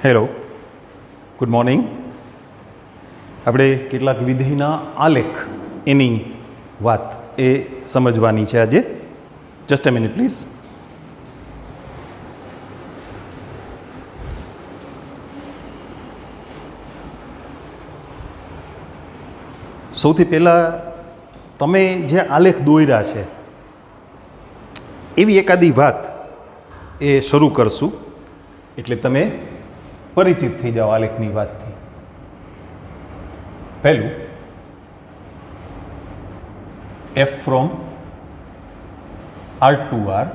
Hello, good morning. આપણે કેટલાક વિધેયના આલેખ એની વાત એ સમજવાની છે આજે. Just a minute please. સૌથી પહેલાં તમે જે આલેખ દોર્યા છે એવી એકાદી વાત એ શરૂ કરશું, એટલે તમે પરિચિત થઈ જાઓ આલેખની વાતથી. પહેલું, f from r to r,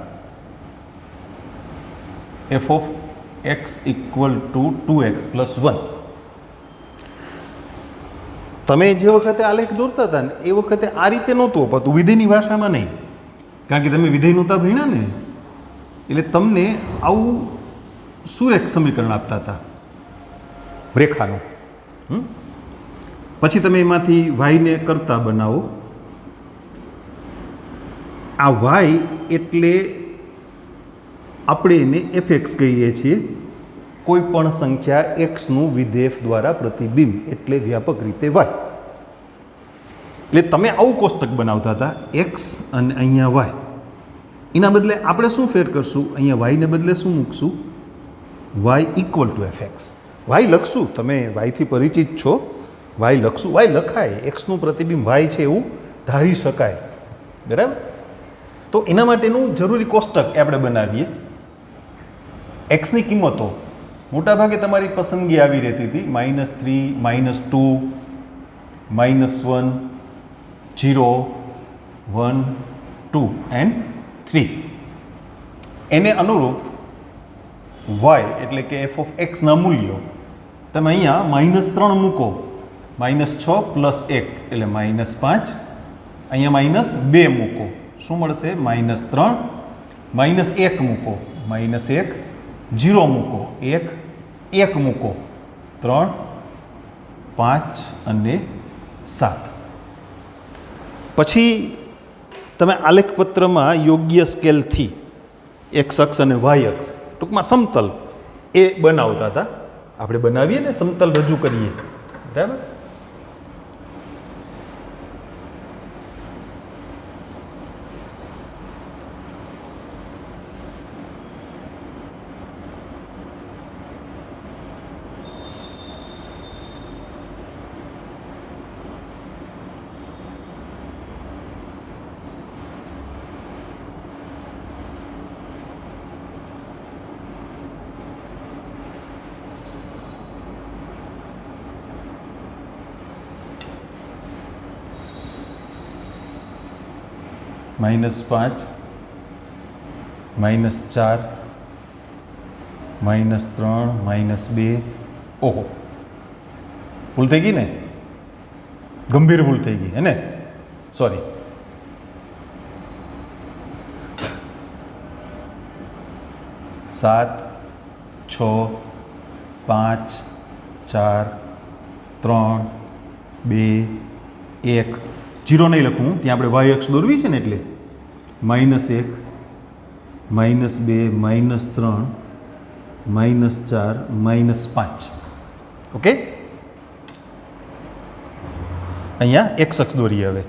f of x equal to 2x + 1. તમે જે વખતે આલેખ દોરતા હતા ને એ વખતે આ રીતે નહોતું અપાતું, વિધેયની ભાષામાં નહીં, કારણ કે તમે વિધેય નહોતા ભણ્યા ને, એટલે તમને આવું સુરેખ સમીકરણ આપતા હતા રેખાનું. પછી તમે એમાંથી વાયને કરતા બનાવો. આ વાય એટલે આપણે એને એફએક્સ કહીએ છીએ, કોઈ પણ સંખ્યા એક્સનું વિધેય દ્વારા પ્રતિબિંબ, એટલે વ્યાપક રીતે વાય. એટલે તમે આવું કોષ્ટક બનાવતા હતા, એક્સ અને અહીંયા વાય. એના બદલે આપણે શું ફેર કરશું, અહીંયા વાયને બદલે શું મૂકશું, Y equal to FX. Y લખશું, તમે વાયથી પરિચિત છો, વાય લખશું, વાય લખાય, એક્સનું પ્રતિબિંબ વાય છે એવું ધારી શકાય, બરાબર. તો એના માટેનું જરૂરી કોષ્ટક આપણે બનાવીએ. એક્સની કિંમતો મોટાભાગે તમારી પસંદગી આવી રહેતી હતી, -3, -2, -1, 0, 1, 2 and 3. એને અનુરૂપ વાય એટલે કે એફ ઓફ એક્સના મૂલ્યો તમે અહીંયા -3 મૂકો, -6 + 1 એટલે -5, અહીંયા -2 મૂકો, શું મળશે, -3, -1 મૂકો, -1, 0 મૂકો, 1 મૂકો, 3, 5 અને 7. પછી તમે આલેખપત્રમાં યોગ્ય સ્કેલથી એક્સ અક્ષ અને વાય અક્ષ, ટૂંકમાં સમતલ એ બનાવતા હતા. આપણે બનાવીએ ને, સમતલ રજૂ કરીએ, બરાબર. -5, -4, -3, -2. ઓહો, ભૂલ થઈ ગઈ ને, ગંભીર ભૂલ થઈ ગઈ હે ને, સોરી. સાત, 6, 5, 4, 3, 2, 1. 0 નહીં લખું, ત્યાં આપણે વાય અક્ષ દોરવી છે ને, એટલે -1, -2, -3, -4, -5. ઓકે, અહીંયા એક્સ અક્ષ દોરીએ. હવે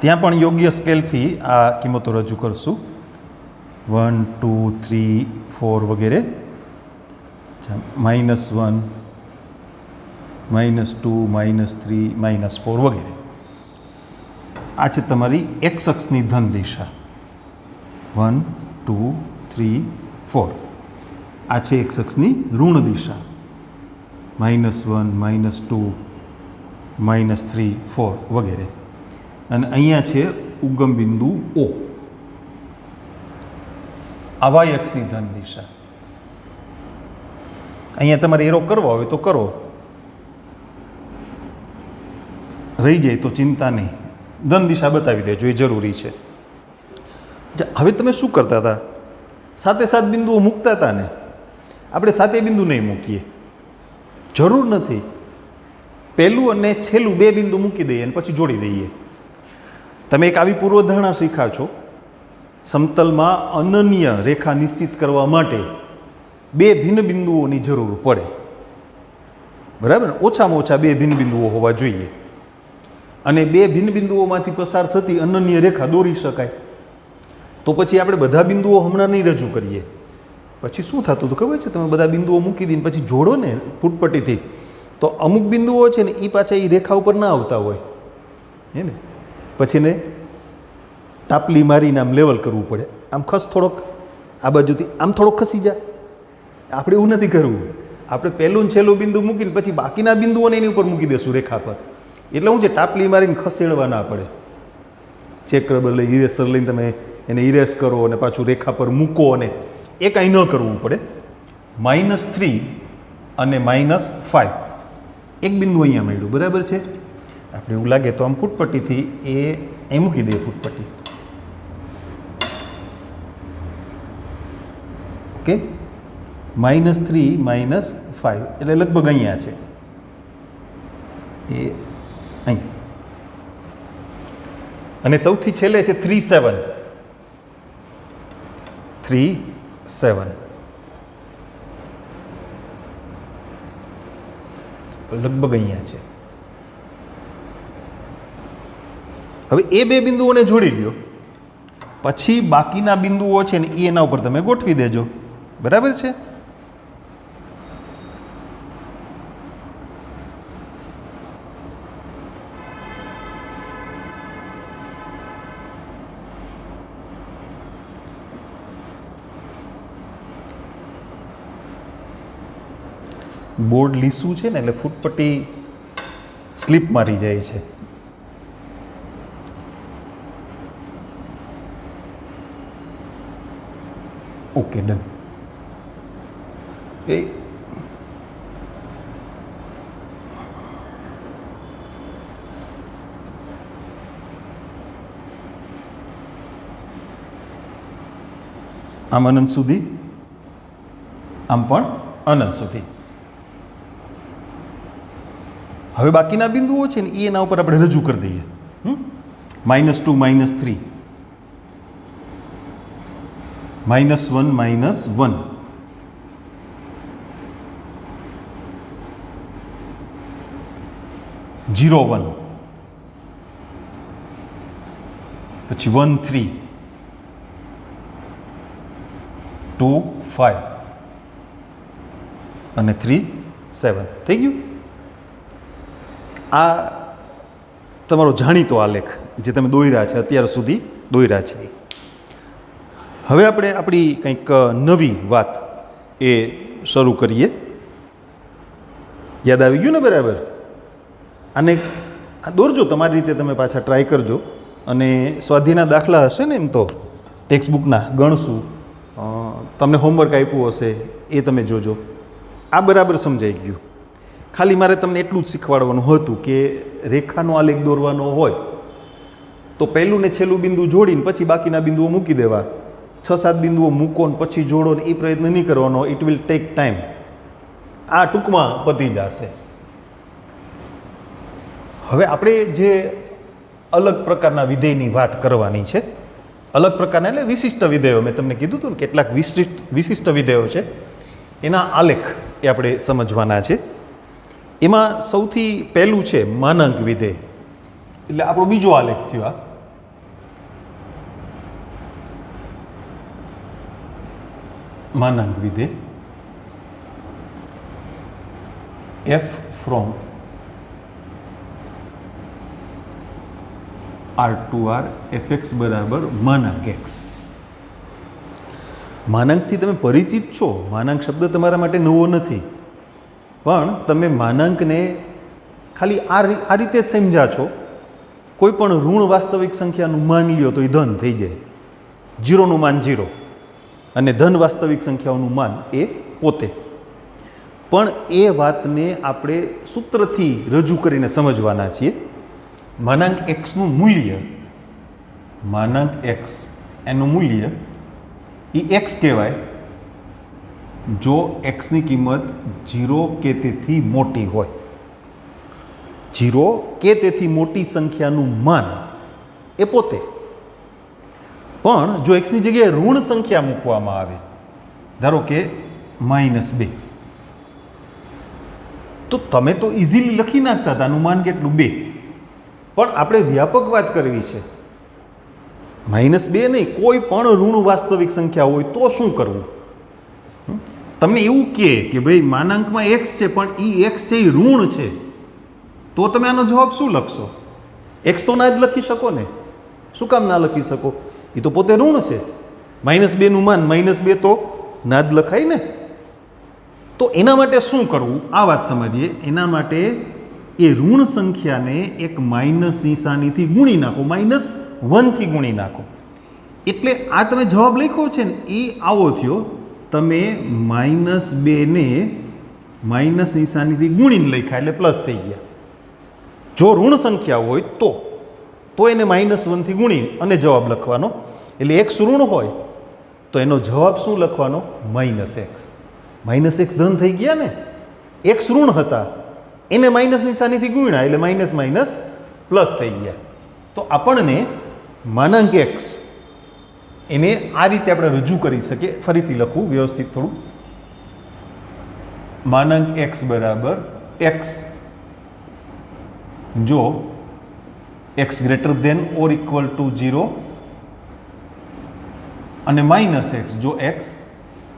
ત્યાં પણ યોગ્ય સ્કેલથી આ કિંમતો રજૂ કરશું, 1, 2, 3, 4 વગેરે. -1, -2, -3, -4 વગેરે. આ છે તમારી એક્સ અક્ષની ધન દિશા, 1, 2, 3, 4. આ છે એક્સ અક્ષની ઋણ દિશા, -1, -2, -3, 4 વગેરે. અને અહીંયા છે ઉગમ બિંદુ O. આ વાય અક્ષની ધન દિશા. અહીંયા તમારે એરો કરવો હોય તો કરો, રહી જાય તો ચિંતા નહીં, ધન દિશા બતાવી દેજો, એ જરૂરી છે. હવે તમે શું કરતા હતા, 7 બિંદુઓ મૂકતા હતા ને, આપણે 7 બિંદુ નહીં મૂકીએ, જરૂર નથી. પહેલું અને છેલ્લું 2 બિંદુ મૂકી દઈએ અને પછી જોડી દઈએ. તમે એક આવી પૂર્વધારણા શીખ્યા છો સમતલમાં અનન્ય રેખા નિશ્ચિત કરવા માટે બે ભિન્ન બિંદુઓની જરૂર પડે, બરાબર ને? ઓછામાં ઓછા બે ભિન્ન બિંદુઓ હોવા જોઈએ અને બે ભિન્ન બિંદુઓમાંથી પસાર થતી અનન્ય રેખા દોરી શકાય. તો પછી આપણે બધા બિંદુઓ હમણાં નહીં રજૂ કરીએ. પછી શું થતું હતું ખબર છે? તમે બધા બિંદુઓ મૂકી દઈને પછી જોડો ને ફૂટપટ્ટીથી, તો અમુક બિંદુઓ છે ને એ પાછા એ રેખા ઉપર ના આવતા હોય, હે ને? પછી ને તાપલી મારીને આમ લેવલ કરવું પડે. આમ ખસ થોડોક, આ બાજુથી આમ થોડોક ખસી જા. આપણે એવું નથી કરવું. આપણે પહેલું ને છેલ્લું બિંદુ મૂકીને પછી બાકીના બિંદુઓને એની ઉપર મૂકી દેશું રેખા પર. એટલે શું છે, ટાપલી મારીને ખસેડવા ના પડે. ચેક રબર લઈ ઇરેસર લઈને તમે એને ઇરેસ કરો અને પાછું રેખા પર મૂકો, અને એ કાંઈ ન કરવું પડે. -3 અને -5 એક બિંદુ અહીંયા મળ્યું, બરાબર છે? આપણે એવું લાગે તો આમ ફૂટપટ્ટીથી એ અહીં મૂકી દઈએ ફૂટપટ્ટી. ઓકે, -3 -5 એટલે લગભગ અહીંયા છે, એ અહીં. અને સૌથી છેલ્લે છે 3 7 3 7 લગભગ અહીંયા છે. હવે એ બે બિંદુઓને જોડી લ્યો, પછી બાકીના બિંદુઓ છે ને એ એના ઉપર તમે ગોઠવી દેજો, બરાબર છે? બોર્ડ લીસું છે ને એટલે ફૂટપટ્ટી સ્લીપ મારી જાય છે. Okay, done. એ આમ અનંત સુધી, આમ પણ અનંત સુધી. હવે બાકીના બિંદુઓ છે ને એ એના ઉપર આપણે રજૂ કરી દઈએ. -2 -3 -1 -1 0 1 પછી 1 3 2 5 અને 3 7 થઈ ગયું. આ તમારો જાણીતો આલેખ જે તમે દોર્યા છે, અત્યાર સુધી દોર્યા છે. હવે આપણે આપણી કંઈક નવી વાત એ શરૂ કરીએ. યાદ આવી ગયું ને? બરાબર. આને દોરજો તમારી રીતે, તમે પાછા ટ્રાય કરજો. અને સ્વાધ્યાયના દાખલા હશે ને, એમ તો ટેક્સ્ટ બુકના ગણશું, તમને હોમવર્ક આપ્યું હશે એ તમે જોજો. આ બરાબર સમજાઈ ગયું. ખાલી મારે તમને એટલું જ શીખવાડવાનું હતું કે રેખાનો આલેખ દોરવાનો હોય તો પહેલું ને છેલ્લું બિંદુ જોડીને પછી બાકીના બિંદુઓ મૂકી દેવા. 6-7 બિંદુઓ મૂકો ને પછી જોડો ને એ પ્રયત્ન નહીં કરવાનો. It will take time. આ ટૂંકમાં પતી જશે. હવે આપણે જે અલગ પ્રકારના વિધેયની વાત કરવાની છે, અલગ પ્રકારના એટલે વિશિષ્ટ વિધેયો, મેં તમને કીધું હતું ને કેટલાક વિશિષ્ટ વિધેયો છે, એના આલેખ એ આપણે સમજવાના છે. એમાં સૌથી પહેલું છે માનાંક વિધેય, એટલે આપણો બીજો આલેખ થયો. આ માનાંક વિધેય f from r to r fx બરાબર માનાંક x. માનાંકથી તમે પરિચિત છો. માનાંક શબ્દ તમારા માટે નવો નથી, પણ તમે માનાંકને ખાલી આ રીતે જ સમજ્યા છો. કોઈ પણ ઋણ વાસ્તવિક સંખ્યાનું માન લ્યો તો એ ધન થઈ જાય, 0નું માન 0, અને ધન વાસ્તવિક સંખ્યાઓનું માન એ પોતે. પણ એ વાતને આપણે સૂત્રથી રજૂ કરીને સમજવાના છીએ. માનાંક એક્સનું મૂલ્ય, માનાંક એક્સ એનું મૂલ્ય એ એક્સ કહેવાય જો એક્સની કિંમત 0 કે તેથી મોટી હોય. 0 કે તેથી મોટી સંખ્યાનું માન એ પોતે. પણ જો એક્સની જગ્યાએ ઋણ સંખ્યા મૂકવામાં આવે, ધારો કે -2, તો તમે તો ઇઝીલી લખી નાખતા હતા અનુમાન કેટલું 2, પણ આપણે વ્યાપક વાત કરવી છે. -2 નહીં, કોઈ પણ ઋણ વાસ્તવિક સંખ્યા હોય તો શું કરવું? તમને એવું કે ભાઈ માનાંકમાં x છે પણ એ x છે એ ઋણ છે, તો તમે આનો જવાબ શું લખશો? x તો ના જ લખી શકો ને. શું કામ ના લખી શકો? એ તો પોતે ઋણ છે. -2 નું માન -2 તો ના જ લખાય ને. તો એના માટે શું કરવું આ વાત સમજીએ. એના માટે એ ઋણ સંખ્યાને એક માઇનસ નિશાનીથી ગુણી નાખો, -1થી ગુણી નાખો. એટલે આ તમે જવાબ લખ્યો છે ને એ આવો થયો. તમે -2 ને માઇનસ નિશાનીથી ગુણીને લખ્યા એટલે પ્લસ થઈ ગયા. જો ઋણ સંખ્યા હોય તો એને -1થી ગુણી અને જવાબ લખવાનો. એટલે x ઋણ હોય તો એનો જવાબ શું લખવાનો? -x. -x ધન થઈ ગયા ને. x ઋણ હતા એને માઇનસ નિશાનીથી ગુણ્યા એટલે માઇનસ પ્લસ થઈ ગયા. તો આપણને માનાંક x એને આ રીતે આપણે રજૂ કરી શકીએ. ફરીથી લખું વ્યવસ્થિત થોડું. માનાંક x બરાબર x જો x greater than or equal to 0 અને -x જો x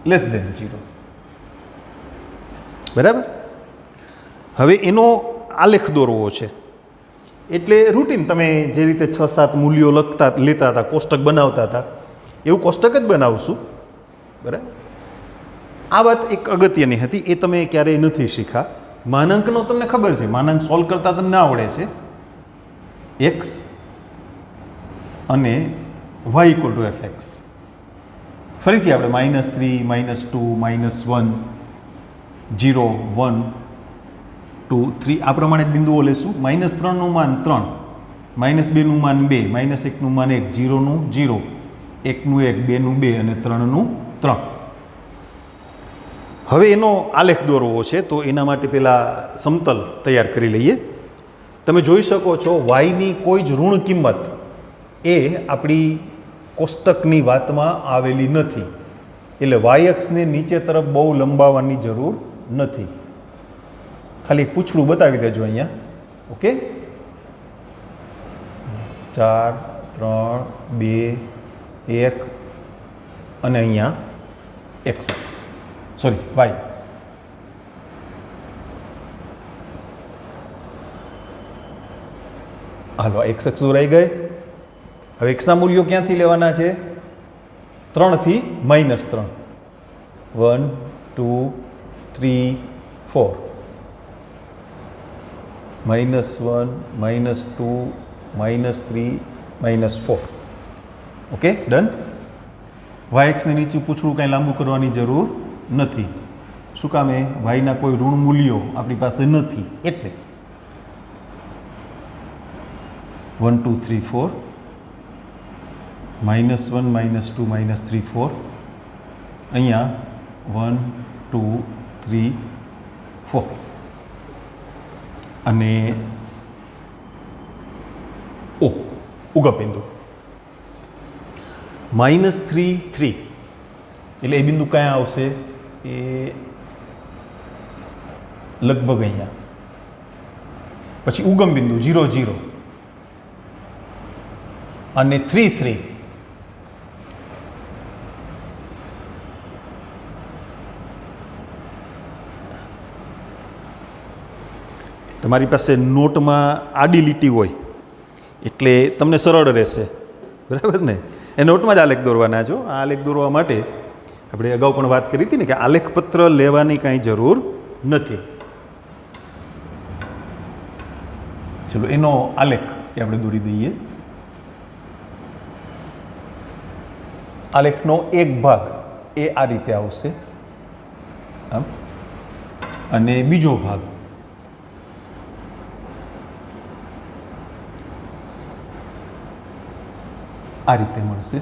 લેસ દેન 0. બરાબર. હવે એનો આલેખ દોરવો છે. એટલે રૂટીન તમે જે રીતે 6-7 મૂલ્યો લેતા હતા, કોષ્ટક બનાવતા હતા, એવું કોષ્ટક જ બનાવશું. બરાબર. આ વાત એક અગત્યની હતી, એ તમે ક્યારેય નથી શીખા. માનાંકનો તમને ખબર છે, માનાંક સોલ્વ કરતા તમને આવડે છે. x અને y ઇક્વલ ટુ fx. ફરીથી આપણે -3, -2, -1, 0, 1, 2, 3 આ પ્રમાણે બિંદુઓ લેશું. -3 નું માન 3, -2 નું માન 2, -1 નું માન 1, 0 નું 0, 1 નું 1, 2 નું 2 અને 3 નું 3. હવે એનો આલેખ દોરવો છે તો એના માટે પહેલાં સમતલ તૈયાર કરી લઈએ. તમે જોઈ શકો છો વાયની કોઈ જ ઋણ કિંમત એ આપણી કોષ્ટકની વાતમાં આવેલી નથી. એટલે વાય અક્ષને નીચે તરફ બહુ લંબાવવાની જરૂર નથી. ખાલી એક પૂંછડું બતાવી દેજો અહીંયા. ઓકે, 4, 3, 2, 1 અને અહીંયા x અક્ષ, સોરી વાય અક્ષ. હાલો, x અક્ષ દોરાઈ ગઈ. હવે x ના મૂલ્યો ક્યાંથી લેવાના છે? 3 થી -3. 1, 2, 3, 4. -1, -2, -3, -4. Okay, done. વાય એક્સને નીચે પૂછડું કાંઈ લાંબુ કરવાની જરૂર નથી. શું કામ? એ વાયના કોઈ ઋણ મૂલ્યો આપણી પાસે નથી એટલે. 1, 2, 3, 4. -1, -2, -3, 4. અહીંયા 1, 2, 3, 4 અને ઓ ઉગમ બિંદુ -3, 3 એટલે એ બિંદુ ક્યાં આવશે? એ લગભગ અહીંયા. પછી ઉગમ બિંદુ 0, 0 અને 3, 3. તમારી પાસે નોટમાં આડી લીટી હોય એટલે તમને સરળ રહેશે. બરાબર ને? એ નોટમાં જ આલેખ દોરવાના છો. આ આલેખ દોરવા માટે આપણે અગાઉ પણ વાત કરી હતી ને કે આલેખપત્ર લેવાની કાંઈ જરૂર નથી. ચલો, એનો આલેખ એ આપણે દોરી દઈએ. આલેખનો એક ભાગ એ આ રીતે આવશે આમ, અને બીજો ભાગ આ રીતે મળશે.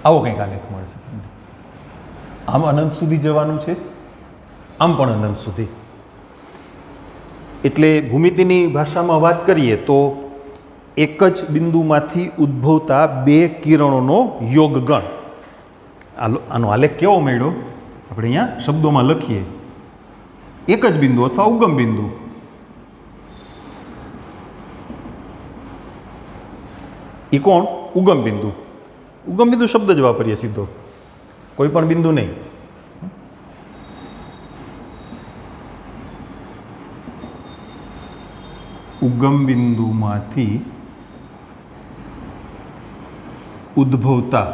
આવો કંઈક આલેખ મળશે તમને. આમ અનંત સુધી જવાનું છે, આમ પણ અનંત સુધી. એટલે ભૂમિતિની ભાષામાં વાત કરીએ તો એક જ બિંદુમાંથી ઉદ્ભવતા બે કિરણોનો યોગગણ. આનો આલેખ કેવો મળ્યો આપણે અહીંયા શબ્દોમાં લખીએ. એક જ બિંદુ અથવા ઉગમ બિંદુ, એ કોણ? ઉગમ બિંદુ. ઉગમ બિંદુ શબ્દ જ વાપરીએ સીધો, કોઈ પણ બિંદુ નહીં. ઉગમ બિંદુમાંથી ઉદ્ભવતા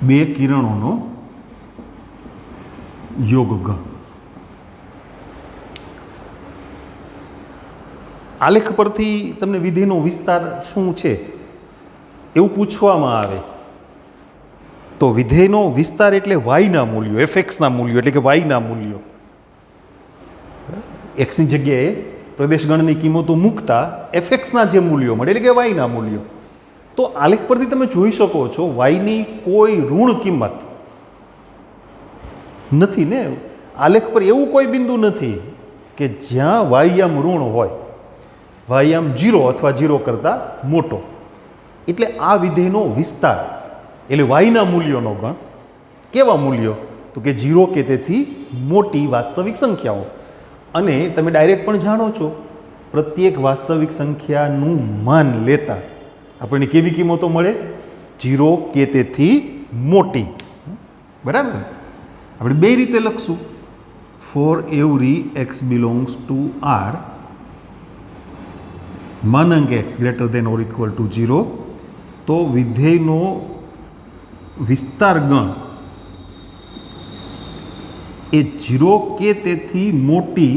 બે કિરણોનો યોગગણ. આલેખ પરથી તમને વિધેયનો વિસ્તાર શું છે એવું પૂછવામાં આવે તો વિધેયનો વિસ્તાર એટલે વાયના મૂલ્યો, એફએક્સના મૂલ્યો, એટલે કે વાયના મૂલ્યો. એક્સની જગ્યાએ પ્રદેશગણની કિંમતો મૂકતા એફએક્સના જે મૂલ્યો મળે એટલે કે વાયના મૂલ્યો. તો આલેખ પરથી તમે જોઈ શકો છો વાયની કોઈ ઋણ કિંમત નથી ને. આલેખ પર એવું કોઈ બિંદુ નથી કે જ્યાં વાયામ ઋણ હોય, વાયામ 0 અથવા 0 કરતાં મોટો. એટલે આ વિધેયનો વિસ્તાર એટલે વાયના મૂલ્યોનો ગણ. કેવા મૂલ્યો? તો કે 0 કે તેથી મોટી વાસ્તવિક સંખ્યાઓ. અને તમે ડાયરેક્ટ પણ જાણો છો પ્રત્યેક વાસ્તવિક સંખ્યાનું માન લેતા આપણને કેવી કિંમતો મળે? 0 કે તેથી મોટી. બરાબર? આપણે બે રીતે લખશું. For every X belongs to R માનાંક X greater than or equal to 0, તો વિધેયનો વિસ્તાર ગણ એ 0 કે તેથી મોટી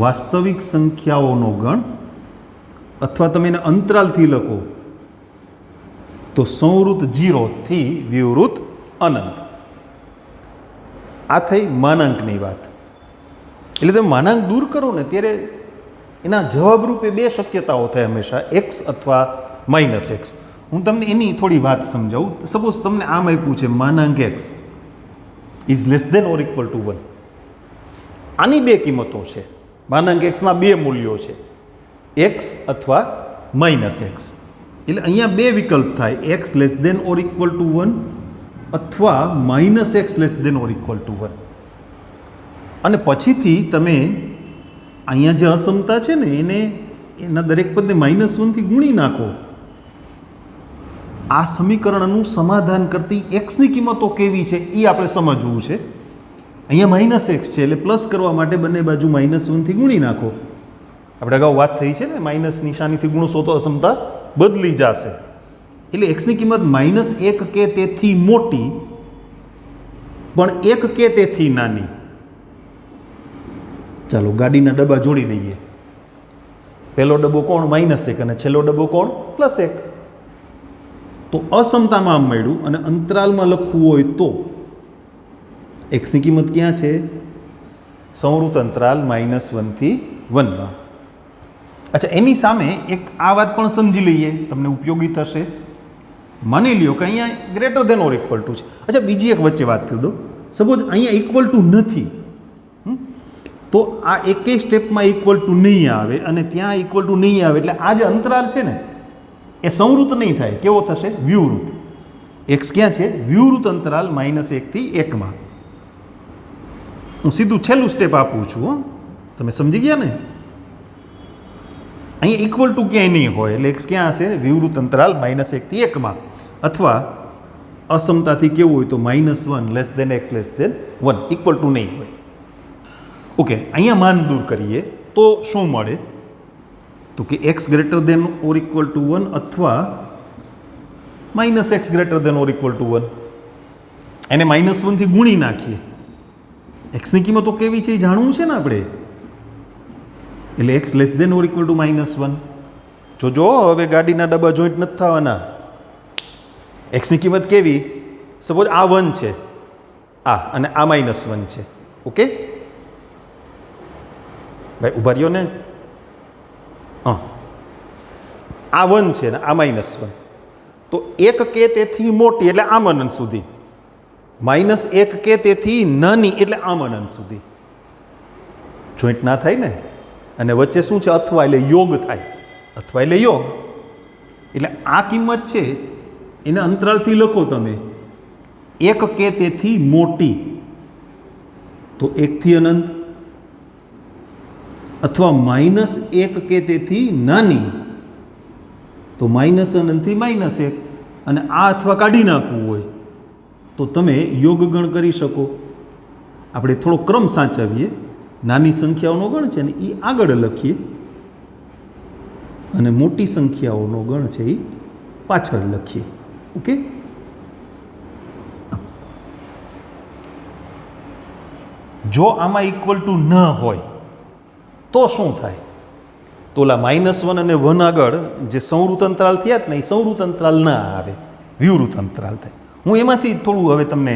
વાસ્તવિક સંખ્યાઓનો ગણ, અથવા તમે એને અંતરાલથી લખો તો સંવૃત 0 થી વિવૃત અનંત. આ થઈ માનાંકની વાત. એટલે તમે માનાંક દૂર કરો ને ત્યારે એના જવાબ રૂપે બે શક્યતાઓ થાય હંમેશા, એક્સ અથવા -x. હું તમને એની થોડી વાત સમજાવું. સપોઝ તમને આમ આપ્યું છે માનાંક X is less than or equal to 1. આની બે કિંમતો છે. માનાંક એક્સના બે મૂલ્યો છે, એક્સ અથવા -x. એટલે અહીંયા બે વિકલ્પ થાય, x less than or equal to 1 અથવા -x less than or equal to 1. અને પછીથી તમે અહીંયા જે અસમતા છે ને એને એના દરેક પદને -1 થી ગુણી નાખો. આ સમીકરણનું સમાધાન કરતી એક્સની કિંમતો કેવી છે એ આપણે સમજવું છે. અહીંયા -x છે એટલે પ્લસ કરવા માટે બંને બાજુ -1 થી ગુણી નાખો. આપણે અગાઉ વાત થઈ છે ને, માઇનસ નિશાનીથી ગુણશો તો અસમતા બદલી જશે. એટલે એક્સની કિંમત -1 કે તેથી મોટી પણ 1 કે તેથી નાની. ચાલો ગાડીના ડબ્બા જોડી દઈએ. પહેલો ડબ્બો કોણ? -1 અને છેલ્લો ડબ્બો કોણ? +1. તો અસમતામાં આમ મળ્યું અને અંતરાલમાં લખવું હોય તો એક્સની કિંમત ક્યાં છે? સંવૃત અંતરાલ -1 થી 1માં. અચ્છા, એની સામે એક આ વાત પણ સમજી લઈએ, તમને ઉપયોગી થશે. માની લ્યો કે અહીંયા greater than or equal two છે. અચ્છા, બીજી એક વચ્ચે વાત કરી દો. સપોઝ અહીંયા ઇક્વલ ટુ નથી, તો આ એકેય સ્ટેપમાં ઇક્વલ ટુ નહીં આવે અને ત્યાં ઇક્વલ ટુ નહીં આવે. એટલે આ જે અંતરાલ છે ને એ સંવૃત નહીં થાય. કેવો થશે? વિવૃત. એક્સ ક્યાં છે? વિવૃત અંતરાલ -1 થી 1માં. હું સીધું છેલ્લું સ્ટેપ આપું છું, તમે સમજી ગયા ને? અહીંયા ઇક્વલ ટુ ક્યાંય નહીં હોય એટલે એક્સ ક્યાં હશે? વિવૃત અંતરાલ -1 થી 1માં. અથવા અસમતાથી કેવું હોય તો -1 less than x less than 1 equal to નહીં હોય. ઓકે, અહીંયા માન દૂર કરીએ તો શું મળે? તો કે x greater than or equal to 1 અથવા -x greater than or equal to 1. એને -1 થી ગુણી નાખીએ. એક્સની કિંમતો કેવી છે એ જાણવું છે ને આપણે. એટલે x less than or equal to -1. જોજો હવે ગાડીના ડબ્બા જોઈન્ટ નથી થવાના. એક્સની કિંમત કેવી? સપોઝ આ 1 છે, આ અને આ -1 છે. ઓકે ભાઈ, ઉભા રહ્યો ને. આ 1 છે ને આ -1. તો 1 કે તેથી મોટી એટલે આમ અનંત સુધી. -1 કે તેથી નાની એટલે આમ અનંત સુધી જોઈન્ટ ના થાય ને, અને વચ્ચે શું છે અથવા એટલે યોગ થાય, અથવા એટલે યોગ, એટલે આ કિંમત છે એને અંતરાલથી લખો તમે 1 કે તેથી મોટી તો 1 થી અનંત, અથવા -1 કે તેથી નાની તો -અનંત થી -1, અને આ અથવા કાઢી નાખવું હોય તો તમે યોગગણ કરી શકો. આપણે થોડો ક્રમ સાચવીએ, નાની સંખ્યાઓનો ગણ છે ને એ આગળ લખીએ અને મોટી સંખ્યાઓનો ગણ છે એ પાછળ લખીએ. ઓકે, જો આમાં ઇક્વલ ટુ ન હોય તો શું થાય? તો ઓલા -1 અને 1 આગળ જે સંવૃત અંતરાલ થયા જ ને એ સંવૃત અંતરાલ ના આવે, વિવૃત અંતરાલ થાય. હું એમાંથી થોડું હવે તમને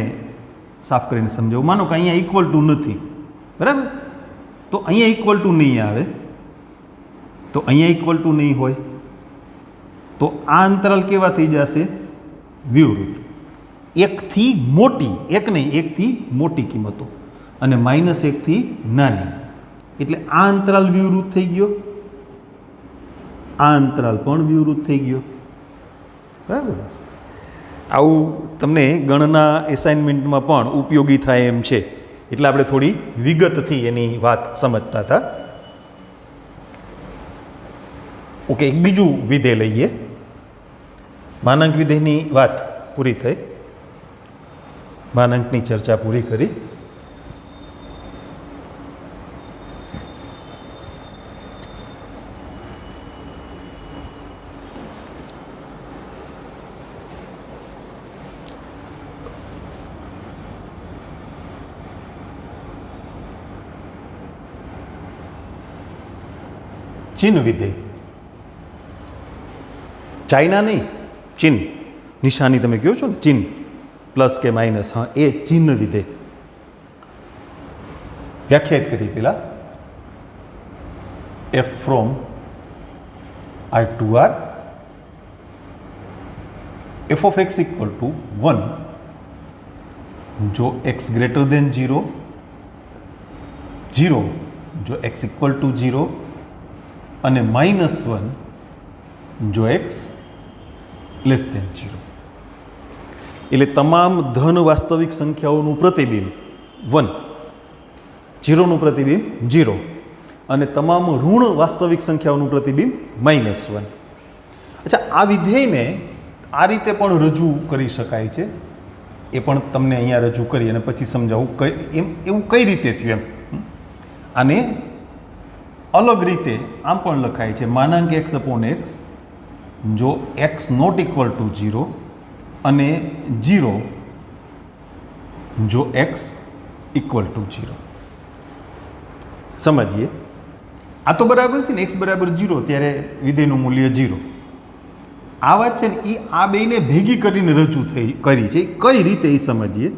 સાફ કરીને સમજાવું. માનો કે અહીંયા ઇક્વલ ટુ નથી, બરાબર, તો અહીંયા ઇક્વલ ટુ નહીં આવે, તો અહીંયા ઇક્વલ ટુ નહીં હોય તો આ અંતરાલ કેવા થઈ જશે? વિવૃત. 1 થી મોટી, 1 નહીં, 1 થી મોટી કિંમતો અને -1 થી નાની, એટલે આ અંતરાલ વિવૃત થઈ ગયો, આ અંતરાલ પણ વિવૃત થઈ ગયો. બરાબર, આવું તમને ગણના એસાઇનમેન્ટમાં પણ ઉપયોગી થાય એમ છે, એટલે આપણે થોડી વિગતથી એની વાત સમજતા હતા. ઓકે, એક બીજું વિધેય લઈએ. માનાંક વિધેયની વાત પૂરી થઈ, માનાંકની ચર્ચા પૂરી કરી. ચિહ્ન વિધેય, ચાઇના નહીં, ચિહ્ન, નિશાની તમે કહો છો ને, ચિહ્ન પ્લસ કે માઇનસ, હા એ ચિહ્ન વિધેય વ્યાખ્યાયિત કરી પેલા f from R to R, f of x equal to 1 જો x greater than 0, 0 જો x equal to 0 અને -1 જો x લેસ દેન 0. એટલે તમામ ધન વાસ્તવિક સંખ્યાઓનું પ્રતિબિંબ 1, 0નું પ્રતિબિંબ 0 અને તમામ ઋણ વાસ્તવિક સંખ્યાઓનું પ્રતિબિંબ -1. અચ્છા, આ વિધેયને આ રીતે પણ રજૂ કરી શકાય છે, એ પણ તમને અહીંયા રજૂ કરી અને પછી સમજાવું એવું કઈ રીતે થયું એમ. આને અલગ રીતે આમ પણ લખાય છે, માનાંક x અપોન x જો x નોટ ઇક્વલ ટુ 0 અને 0 જો x ઇક્વલ ટુ 0. સમજીએ, આ તો બરાબર છે ને, x બરાબર 0 ત્યારે વિધેયનું મૂલ્ય 0. આ વાત છે ને એ આ બેને ભેગી કરીને રજૂ કરી છે, કઈ રીતે એ સમજીએ.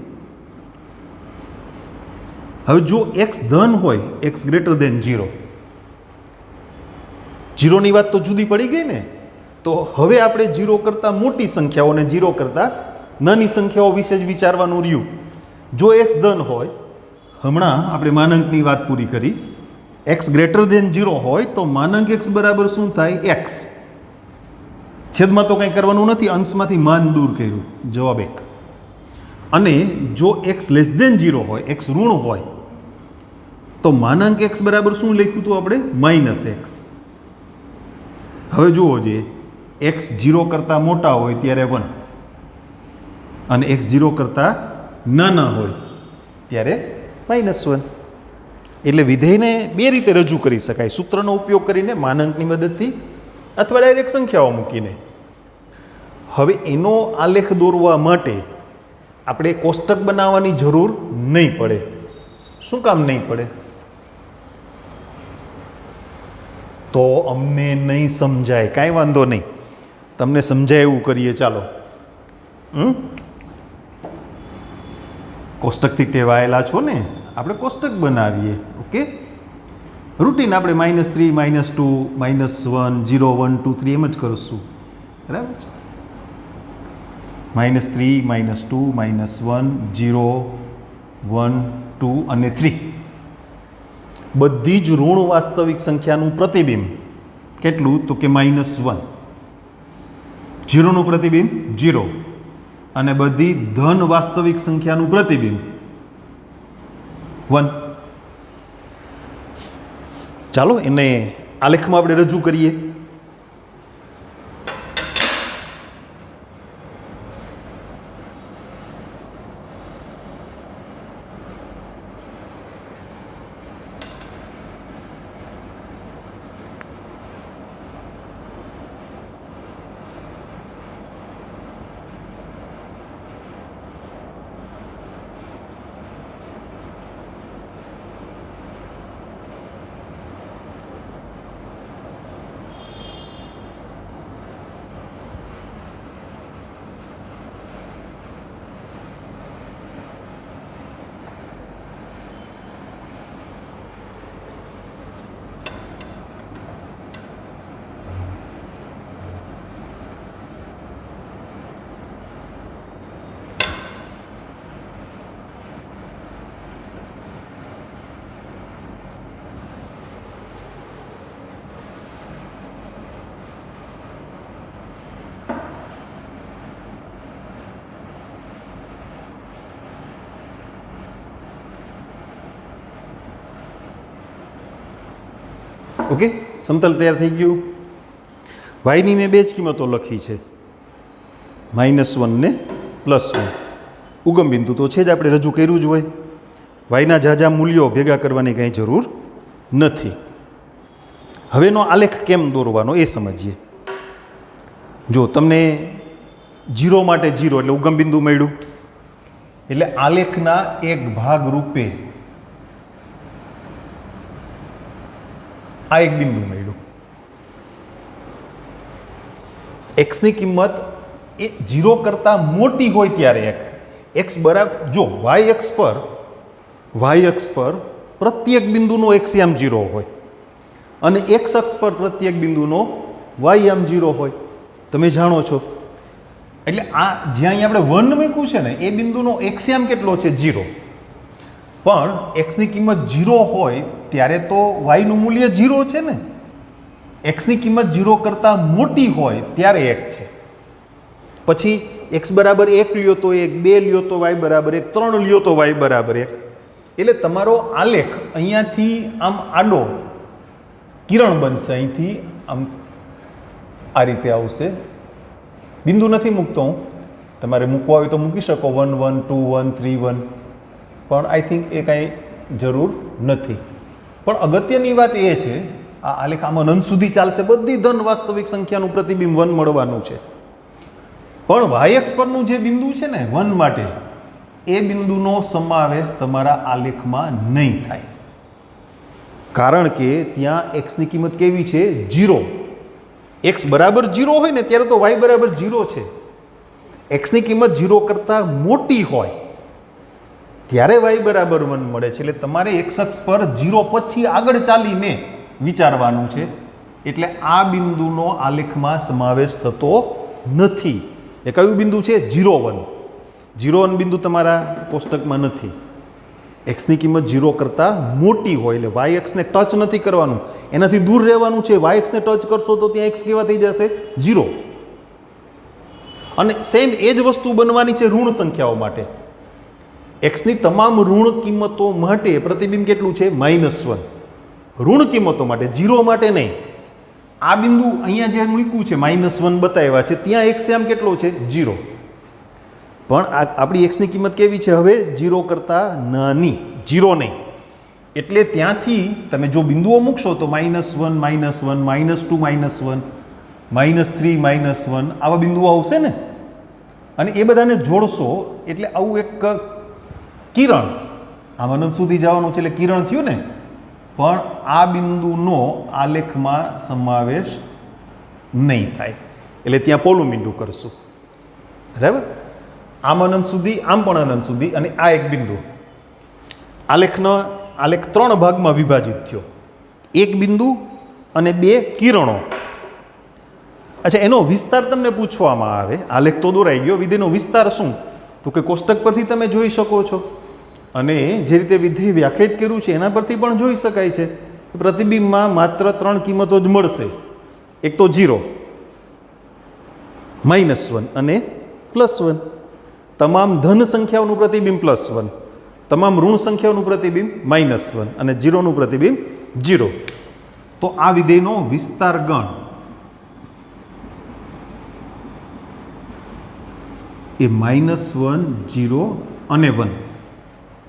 હવે જો x ધન હોય, x ગ્રેટર દેન 0, 0ની વાત તો જુદી પડી ગઈ ને, તો હવે આપણે 0 કરતાં મોટી સંખ્યાઓ અને 0 કરતાં નાની સંખ્યાઓ વિશે જ વિચારવાનું રહ્યું. જો x ધન હોય, હમણાં આપણે માનાંકની વાત પૂરી કરી, x ગ્રેટર દેન 0 હોય તો માનાંક x બરાબર શું થાય? x. છેદમાં તો કંઈ કરવાનું નથી, અંશમાંથી માન દૂર કર્યું, જવાબ 1. અને જો x લેસ દેન 0 હોય, x ઋણ હોય તો માનાંક x બરાબર શું લખ્યું હતું આપણે? -x. હવે જુઓ, જે x 0 કરતાં મોટા હોય ત્યારે 1 અને x 0 કરતાં નાના હોય ત્યારે -1. એટલે વિધેયને બે રીતે રજૂ કરી શકાય, સૂત્રનો ઉપયોગ કરીને, માનાંકની મદદથી અથવા ડાયરેક્ટ સંખ્યાઓ મૂકીને. હવે એનો આલેખ દોરવા માટે આપણે કોષ્ટક બનાવવાની જરૂર નહીં પડે. શું કામ નહીં પડે? તો અમને નહીં સમજાય, કાંઈ વાંધો નહીં, તમને સમજાય એવું કરીએ. ચાલો, કોષ્ટકથી ટેવાયેલા છો ને, આપણે કોષ્ટક બનાવીએ. ઓકે, રૂટીન આપણે -3, -2, -1, 0, 1, 2, 3 એમ જ કરશું, બરાબર છે. -3 -2 -1 0 1 2 અને 3 બધી જ ઋણ વાસ્તવિક સંખ્યાનું પ્રતિબિંબ કેટલું તો કે -1, 0નું પ્રતિબિંબ 0 અને બધી ધન વાસ્તવિક સંખ્યાનું પ્રતિબિંબ 1. ચાલો એને આલેખમાં આપણે રજૂ કરીએ. ઓકે, સમતલ તૈયાર થઈ ગયું. વાયની મેં બે જ કિંમતો લખી છે, -1 ને +1. ઉગમ બિંદુ તો છે જ, આપણે રજૂ કર્યું જ હોય. વાયના ઝાઝા મૂલ્યો ભેગા કરવાની કંઈ જરૂર નથી. હવેનો આલેખ કેમ દોરવાનો એ સમજીએ. જો તમને 0 માટે 0 એટલે ઉગમ બિંદુ મળ્યું, એટલે આલેખના એક ભાગ રૂપે આ એક બિંદુ મળ્યું. એક્સની કિંમત એ 0 કરતાં મોટી હોય ત્યારે એક્સ બરાબર, જો વાય અક્ષ પર પ્રત્યેક બિંદુનો એક્સયામ 0 હોય અને એક્સ અક્ષ પર પ્રત્યેક બિંદુનો વાયયામ 0 હોય. તમે જાણો છો. એટલે આ જ્યાં અહીં આપણે 1 મૂક્યું છે ને એ બિંદુનો એક્સયામ કેટલો છે? 0. પણ એક્સની કિંમત 0 હોય ત્યારે તો વાયનું મૂલ્ય 0 છે ને. એક્સની કિંમત 0 કરતાં મોટી હોય ત્યારે 1 છે. પછી એક્સ બરાબર 1 લ્યો તો 1, 2 લ્યો તો વાય બરાબર 1, 3 લ્યો તો વાય બરાબર 1. એટલે તમારો આલેખ અહીંયાથી આમ આડો કિરણ બનશે, અહીંથી આમ આ રીતે આવશે. બિંદુ નથી મૂકતો હું, તમારે મૂકવા હોય તો મૂકી શકો 1 1 2 1 3 1, પણ આઈ થિંક એ કાંઈ જરૂર નથી. પણ અગત્યની વાત એ છે, આ આલેખ આમાં અનંત સુધી ચાલશે, બધી ધન વાસ્તવિક સંખ્યાનું પ્રતિબિંબ 1 મળવાનું છે. પણ વાય અક્ષ પરનું જે બિંદુ છે ને 1 માટે, એ બિંદુનો સમાવેશ તમારા આલેખમાં નહીં થાય, કારણ કે ત્યાં એક્સની કિંમત કેવી છે? 0. એક્સ બરાબર 0 હોય ને ત્યારે તો વાય બરાબર 0 છે. એક્સની કિંમત 0 કરતાં મોટી હોય ત્યારે વાય બરાબર 1 મળે છે. એટલે તમારે એક્સ અક્ષ પર 0 પછી આગળ ચાલીને વિચારવાનું છે. એટલે આ બિંદુનો આલેખમાં સમાવેશ થતો નથી. એ કયું બિંદુ છે? 0 1. 0 1 બિંદુ તમારા કોષ્ટકમાં નથી. એક્સની કિંમત 0 કરતાં મોટી હોય એટલે વાય એક્સને ટચ નથી કરવાનું, એનાથી દૂર રહેવાનું છે. વાય એક્સને ટચ કરશો તો ત્યાં એક્સ કેવા થઈ જશે? 0. અને સેમ એ જ વસ્તુ બનવાની છે ઋણ સંખ્યાઓ માટે. એક્સની તમામ ઋણ કિંમતો માટે પ્રતિબિંબ કેટલું છે? -1. ઋણ કિંમતો માટે, 0 માટે નહીં. આ બિંદુ અહીંયા જે મૂક્યું છે -1 બતાવ્યા છે, ત્યાં એક્સયામ કેટલો છે? 0. પણ આપણી એક્સની કિંમત કેવી છે હવે? 0 કરતાં નાની, 0 નહીં. એટલે ત્યાંથી તમે જો બિંદુઓ મૂકશો તો -1 -1 -2 -1 -3 -1 આવા બિંદુઓ આવશે ને. અને એ બધાને જોડશો એટલે આવું એક કિરણ આમ અનંત સુધી જવાનું છે, એટલે કિરણ થયું ને. પણ આ બિંદુનો આલેખમાં સમાવેશ નહીં થાય, એટલે ત્યાં પોલું મીંડું કરશું. બરાબર? આમ અનંત સુધી, આમ પણ અનંત સુધી, અને આ એક બિંદુ. આલેખ 3 ભાગમાં વિભાજિત થયો. એક બિંદુ અને 2 કિરણો. अच्छा, એનો વિસ્તાર તમને પૂછવામાં આવે, આલેખ તો દોરાઈ ગયો, વિધેયનો વિસ્તાર શું? તો કે કોષ્ટક પરથી તમે જોઈ શકો છો, અને જે રીતે વિધેય વ્યાખ્યાયિત કર્યું છે એના પરથી પણ જોઈ શકાય છે. પ્રતિબિંબમાં માત્ર 3 કિંમતો જ મળશે. એક તો 0, -1 અને +1. તમામ ધન સંખ્યાઓનું પ્રતિબિંબ +1, તમામ ઋણ સંખ્યાઓનું પ્રતિબિંબ -1 અને 0નું પ્રતિબિંબ 0. તો આ વિધેયનો વિસ્તાર ગણ એ -1, 0 અને 1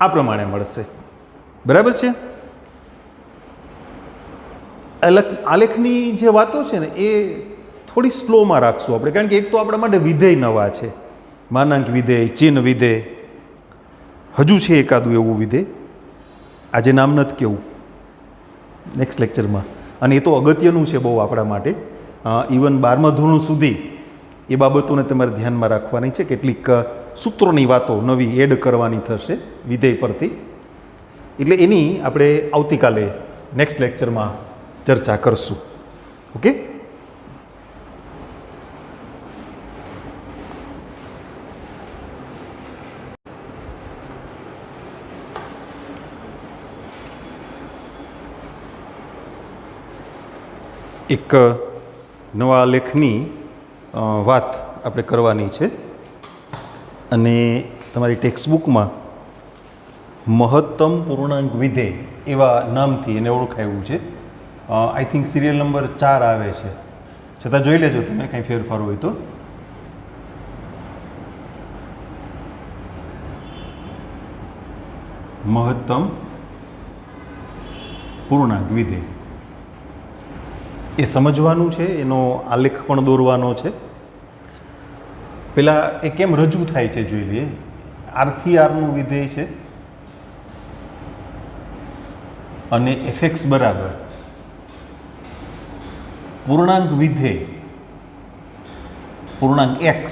આ પ્રમાણે મળશે. બરાબર છે? આલેખની જે વાતો છે ને એ થોડી સ્લોમાં રાખશું આપણે, કારણ કે એક તો આપણા માટે વિધેય નવા છે, માનાંક વિધેય, ચિહ્ન વિધેય. હજુ છે એકાદું એવું વિધેય, આજે નામ નથી કેવું, નેક્સ્ટ લેક્ચરમાં. અને એ તો અગત્યનું છે બહુ આપણા માટે. ઇવન 12મા ધોરણ સુધી એ બાબતોને તમારે ધ્યાનમાં રાખવાની છે. કેટલીક સૂત્રોની વાતો નવી એડ કરવાની થશે વિધેય પરથી. એટલે એની આપણે આવતીકાલે નેક્સ્ટ લેક્ચરમાં ચર્ચા કરશું. ઓકે? એક નવા લેખની વાત આપણે કરવાની છે, અને તમારી ટેક્સ્ટબુકમાં મહત્તમ પૂર્ણાંક વિધેય એવા નામથી એને ઓળખાયું છે. આઈ થિંક સિરિયલ નંબર 4 આવે છે, છતાં જોઈ લેજો તમે કંઈ ફેરફાર હોય તો. મહત્તમ પૂર્ણાંક વિધેય એ સમજવાનું છે, એનો આલેખ પણ દોરવાનો છે. પેલા એ કેમ રજૂ થાય છે જોઈ લઈએ. આરથી આરનું વિધેય છે, અને fx બરાબર પૂર્ણાંક વિધેય પૂર્ણાંક x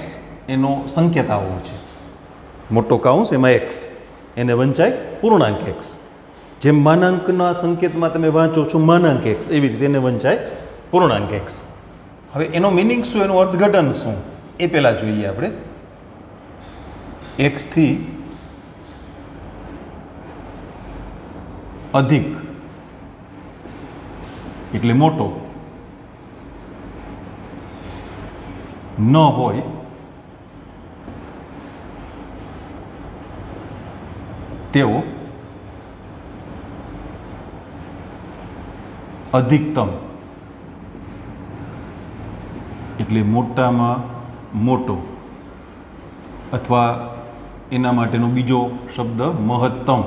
એનો સંકેતાવો છે. મોટો કૌંસ એમાં x, એને વંચાય પૂર્ણાંક x. જેમ માનાંકના સંકેતમાં તમે વાંચો છો માનાંક x, એવી રીતે એને વંચાય પૂર્ણાંક x. હવે એનો મિનિંગ શું, એનું અર્થઘટન શું એ પહેલાં જોઈએ આપણે. x થી અધિક એટલે મોટો ન હોય તેવો અધિકતમ એટલે મોટામાં મોટો, અથવા એના માટેનો બીજો શબ્દ મહત્તમ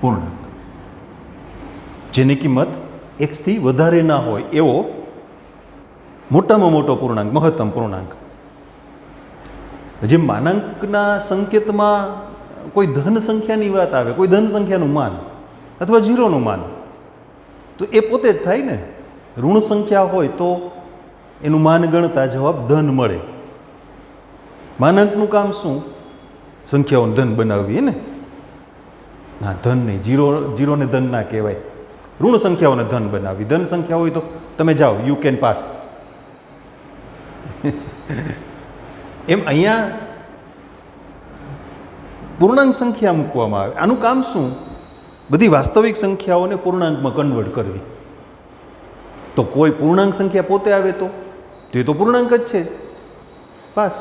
પૂર્ણાંક, જેની કિંમત x થી વધારે ના હોય એવો મોટામાં મોટો પૂર્ણાંક, મહત્તમ પૂર્ણાંક. જે માનાંકના સંકેતમાં કોઈ ધન સંખ્યાની વાત આવે, કોઈ ધન સંખ્યાનું માન અથવા 0નું માન, તો એ પોતે જ થાય ને. ઋણ સંખ્યા હોય તો એનું માન ગણતા જવાબ ધન મળે. માનાંકનું કામ શું? સંખ્યાઓને ધન બનાવવી ને. ના, ધન નહીં, જીરોને ધન ના કહેવાય. ઋણ સંખ્યાઓને ધન બનાવવી. ધન સંખ્યા હોય તો તમે જાઓ, યુ કેન પાસ. એમ અહીંયા પૂર્ણાંક સંખ્યા મૂકવામાં આવે. આનું કામ શું? બધી વાસ્તવિક સંખ્યાઓને પૂર્ણાંકમાં કન્વર્ટ કરવી. તો કોઈ પૂર્ણાંક સંખ્યા પોતે આવે તો એ તો પૂર્ણાંક જ છે, પાસ.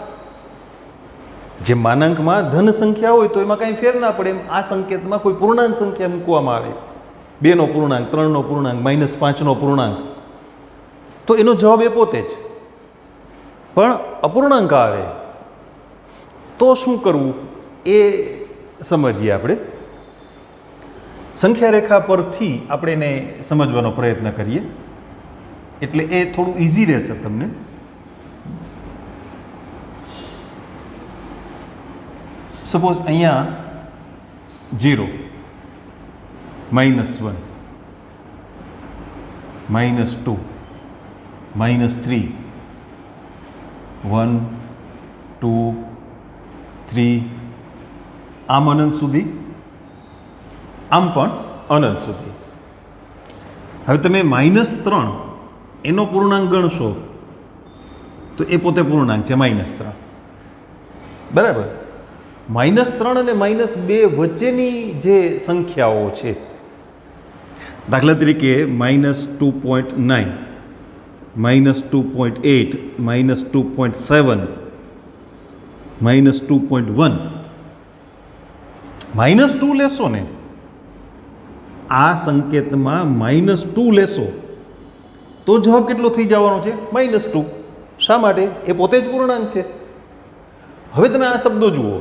જે માનાંકમાં ધન સંખ્યા હોય તો એમાં કાંઈ ફેર ના પડે. એમ આ સંકેતમાં કોઈ પૂર્ણાંક સંખ્યા મૂકવામાં આવે, 2નો પૂર્ણાંક, 3નો પૂર્ણાંક, -5નો પૂર્ણાંક, તો એનો જવાબ એ પોતે જ. પણ અપૂર્ણાંક આવે તો શું કરવું એ સમજીએ આપણે. સંખ્યા રેખા પરથી આપણે એને સમજવાનો પ્રયત્ન કરીએ, એટલે એ થોડું ઇઝી રહેશે તમને. સપોઝ અહીંયા 0, -1, -2, -3, 1, 2, 3, આમ અનંત સુધી, આમ પણ અનંત સુધી. હવે તમે -3 એનો પૂર્ણાંક ગણશો તો એ પોતે પૂર્ણાંક છે -3, બરાબર. -3 અને -2 વચ્ચેની જે સંખ્યાઓ છે, દાખલા તરીકે -2.9, -2.8, -2.7, -2.1, -2 લેશો ને, આ સંકેતમાં -2 લેશો તો જવાબ કેટલો થઈ જવાનો છે? -2. શા માટે? એ પોતે જ પૂર્ણાંક છે. હવે તમે આ શબ્દો જુઓ,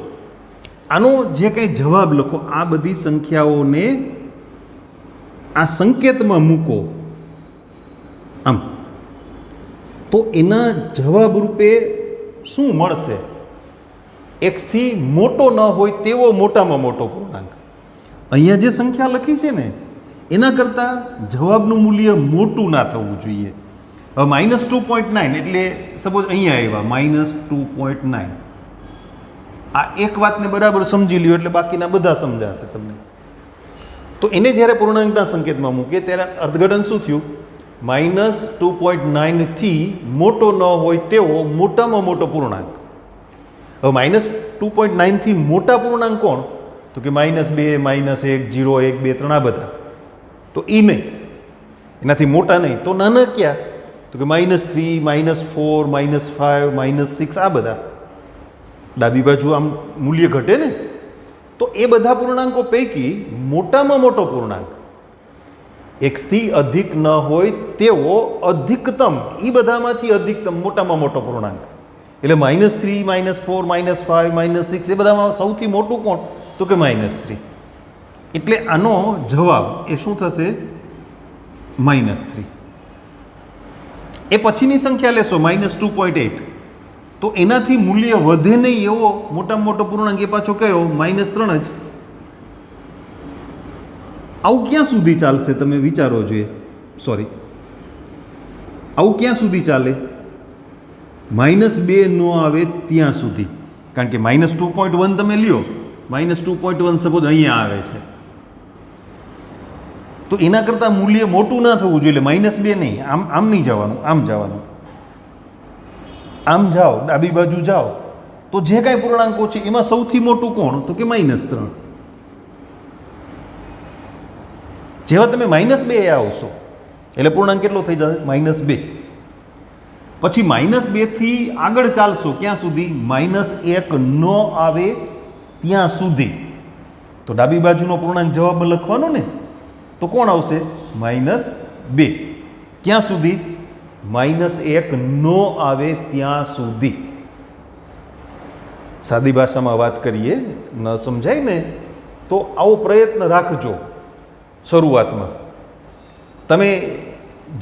આનો જે કંઈ જવાબ લખો, આ બધી સંખ્યાઓને આ સંકેતમાં મૂકો આમ, તો એના જવાબ રૂપે શું મળશે? એક્સથી મોટો ન હોય તેવો મોટામાં મોટો પૂર્ણાંક. અહીંયા જે સંખ્યા લખી છે ને એના કરતાં જવાબનું મૂલ્ય મોટું ના થવું જોઈએ. હવે -2.9 એટલે સપોઝ અહીંયા આવ્યા -2.9, આ એક વાતને બરાબર સમજી લ્યો એટલે બાકીના બધા સમજાશે તમને. તો એને જ્યારે પૂર્ણાંકના સંકેતમાં મૂકીએ ત્યારે અર્થઘટન શું થયું? -2.9 થી મોટો ન હોય તેવો મોટામાં મોટો પૂર્ણાંક. હવે -2.9 થી મોટા પૂર્ણાંક કોણ? તો કે -2, -1, 0, 1, 2, 3 આ બધા. તો એ નહીં, એનાથી મોટા નહીં. તો નાના ક્યાં? તો કે -3, -4, -5, -6 આ બધા. ડાબી બાજુ આમ મૂલ્ય ઘટે ને, તો એ બધા પૂર્ણાંકો પૈકી મોટામાં મોટો પૂર્ણાંક એક્સથી અધિક ન હોય તેવો અધિકતમ, એ બધામાંથી અધિકતમ મોટામાં મોટો પૂર્ણાંક. એટલે -3, -4, -5, -6 એ બધામાં સૌથી મોટું કોણ? તો કે -3. એટલે આનો જવાબ એ શું થશે? -3. એ પછીની સંખ્યા લેશો -2.8, તો એનાથી મૂલ્ય વધે નહીં એવો મોટામાં મોટો પૂર્ણાંક એ પાછો કયો? -3 જ. આવું ક્યાં સુધી ચાલશે? તમે વિચારો જોઈએ. આવું ક્યાં સુધી ચાલે? -2 ન આવે ત્યાં સુધી. કારણ કે -2.1 તમે લ્યો, -2.1 સપોઝ અહીંયા આવે છે, તો એના કરતાં મૂલ્ય મોટું ના થવું જોઈએ. -2 નહીં, આમ નહીં જવાનું, આમ જવાનું. આમ જાઓ, ડાબી બાજુ જાઓ, તો જે કાંઈ પૂર્ણાંકો છે એમાં સૌથી મોટું કોણ? તો કે -3. જેવા તમે -2 આવશો એટલે પૂર્ણાંક કેટલો થઈ જશે? -2. પછી -2 થી આગળ ચાલશો ક્યાં સુધી? -1 ન આવે ત્યાં સુધી. તો ડાબી બાજુનો પૂર્ણાંક જવાબમાં લખવાનો ને, તો કોણ આવશે? -2. ક્યાં સુધી? -1 ન આવે ત્યાં સુધી. સાદી ભાષામાં વાત કરીએ, ન સમજાય ને તો આવો પ્રયત્ન રાખજો. શરૂઆતમાં તમે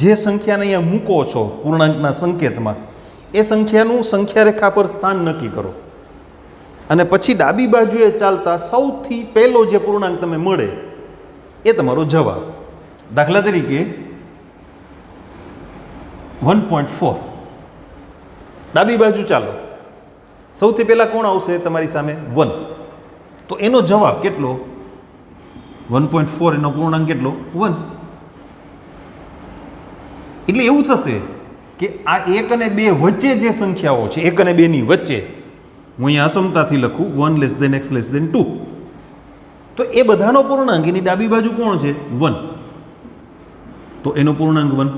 જે સંખ્યાને અહીંયા મૂકો છો પૂર્ણાંકના સંકેતમાં, એ સંખ્યાનું સંખ્યા રેખા પર સ્થાન નક્કી કરો અને પછી ડાબી બાજુએ ચાલતા સૌથી પહેલો જે પૂર્ણાંક તમે મળે એ તમારો જવાબ. દાખલા તરીકે 1.4, ડાબી બાજુ ચાલો, સૌથી પહેલાં કોણ આવશે તમારી સામે? 1. તો એનો જવાબ કેટલો? 1.4. એનો પૂર્ણાંક કેટલો? 1. એટલે એવું થશે કે આ 1 અને 2 વચ્ચે જે સંખ્યાઓ છે, 1 અને 2 ની વચ્ચે, હું અહીંયા અસમતાથી લખું 1 x 2, તો એ બધાનો પૂર્ણાંક એની ડાબી બાજુ કોણ છે? 1. તો એનો પૂર્ણાંક 1.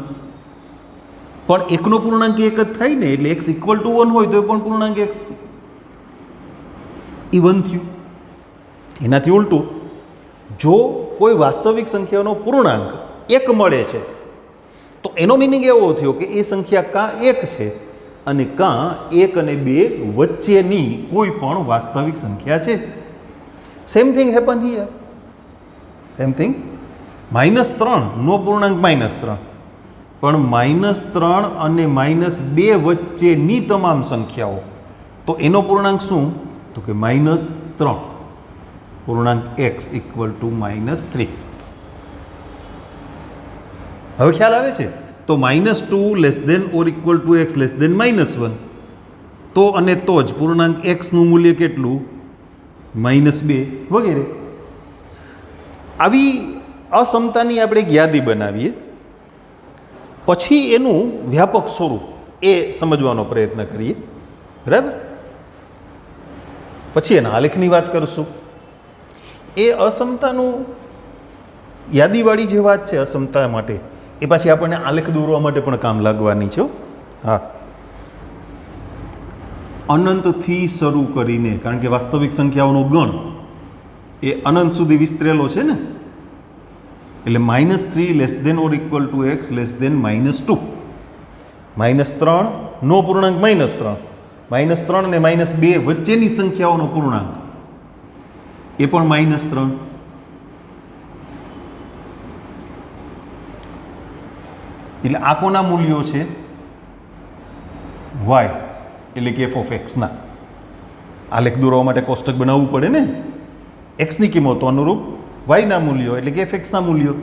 પણ એકનો પૂર્ણાંક એક જ થાય ને, એટલે x = 1 હોય તો એ પણ પૂર્ણાંક x એ 1 થયું. એનાથી ઉલટું, જો કોઈ વાસ્તવિક સંખ્યાનો પૂર્ણાંક 1 મળે છે તો એનો મિનિંગ એવો થયો કે એ સંખ્યા કાં 1 છે અને કાં 1 અને 2 વચ્ચેની કોઈ પણ વાસ્તવિક સંખ્યા છે. Same thing happen here. Same thing. -3 નો પૂર્ણાંક -3, પણ -3 અને -2 વચ્ચેની તમામ સંખ્યાઓ, તો એનો પૂર્ણાંક શું? તો કે -3. પૂર્ણાંક x = -3. હવે ખ્યાલ આવે છે? તો -2 < ≤ x -1, તો અને તો જ પૂર્ણાંક x નું મૂલ્ય કેટલું? -2 વગેરે. આવી અસમતાની આપણે એક યાદી બનાવીએ પછી એનું વ્યાપક સ્વરૂપ એ સમજવાનો પ્રયત્ન કરીએ, બરાબર. પછી એના આલેખની વાત કરશું. એ અસમતાનું યાદીવાળી જે વાત છે અસમતા માટે, એ પાછી આપણને આલેખ દોરવા માટે પણ કામ લાગવાની છે. હા, અનંતથી શરૂ કરીને, કારણ કે વાસ્તવિક સંખ્યાઓનો ગણ એ અનંત સુધી વિસ્તરેલો છે ને, એટલે -3 less than or equal to x less than -2. -3 નો પૂર્ણાંક -3, -3 અને -2 વચ્ચેની સંખ્યાઓનો પૂર્ણાંક એ પણ -3. એટલે આ કોના મૂલ્યો છે? y એટલે કે f ઓફ x ના. આલેખ દોરવા માટે કોષ્ટક બનાવવું પડે ને. x ની કિંમતો અનુરૂપ y ના મૂલ્યો એટલે કે f(x) ના મૂલ્યો.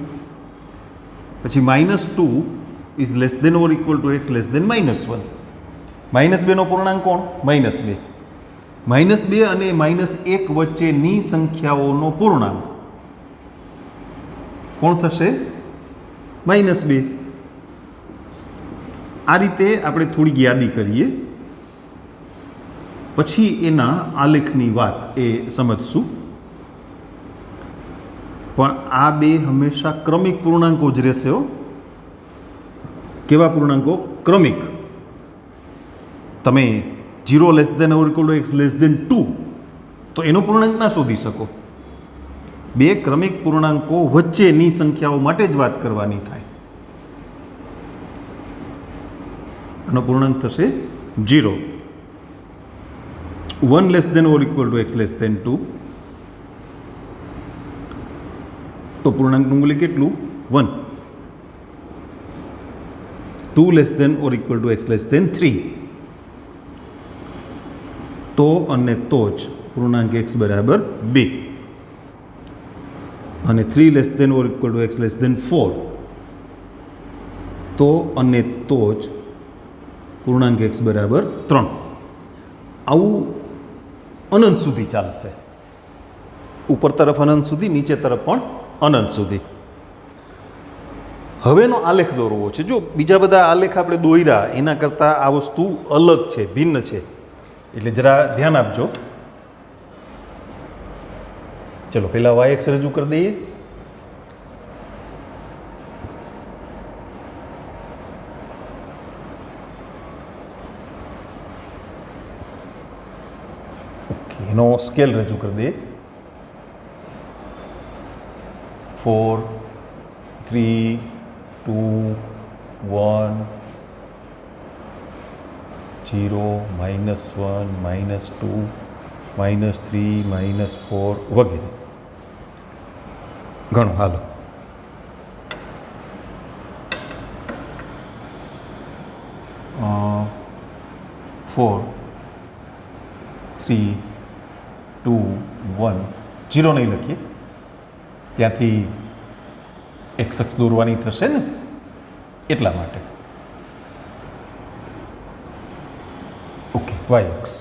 પછી -2 is less than or equal to x less than -1. -2 નો પૂર્ણાંક કોણ? -2. -2 અને -1 વચ્ચેની સંખ્યાઓનો પૂર્ણાંક કોણ થશે? -2. આ રીતે આપણે થોડીક યાદી કરીએ, પછી એના આલેખની વાત એ સમજશું. પણ આ બે હંમેશા ક્રમિક પૂર્ણાંકો જ રહેશે. કેવા પૂર્ણાંકો? ક્રમિક. તમે 0 less than or equal to x less than 2 તો એનો પૂર્ણાંક ના શોધી શકો. બે ક્રમિક પૂર્ણાંકો વચ્ચેની સંખ્યાઓ માટે જ વાત કરવાની થાય. આનો પૂર્ણાંક થશે 0. 1 less than or equal to x less than 2 તો પૂર્ણાંકનું મૂલ્ય કેટલું? 1. 2 less than or equal to x less than 3 તો અને તો જ પૂર્ણાંક x બરાબર 2. અને 3 less than or equal to x less than 4 તો અને તો જ પૂર્ણાંક x બરાબર 3. આવું અનંત સુધી ચાલશે. ઉપર તરફ અનંત સુધી, નીચે તરફ પણ અનંત સુધી. હવેનો આલેખ દોરવો છે. જો બીજા બધા આલેખ આપણે દોર્યા એના કરતાં આ વસ્તુ અલગ છે, ભિન્ન છે, એટલે જરા ધ્યાન આપજો. ચલો પહેલાં yx રજૂ કરી દઈએ. એનો સ્કેલ રજૂ કરી દઈએ. 4 3 2 1 0 -1 -2 -3 -4 વગેરે. ઘણું. હાલો, ફોર 3 2 1 0 નહીં લખીએ, ત્યાંથી x અક્ષ દોરવાની થશે ને, એટલા માટે. ઓકે, y અક્ષ.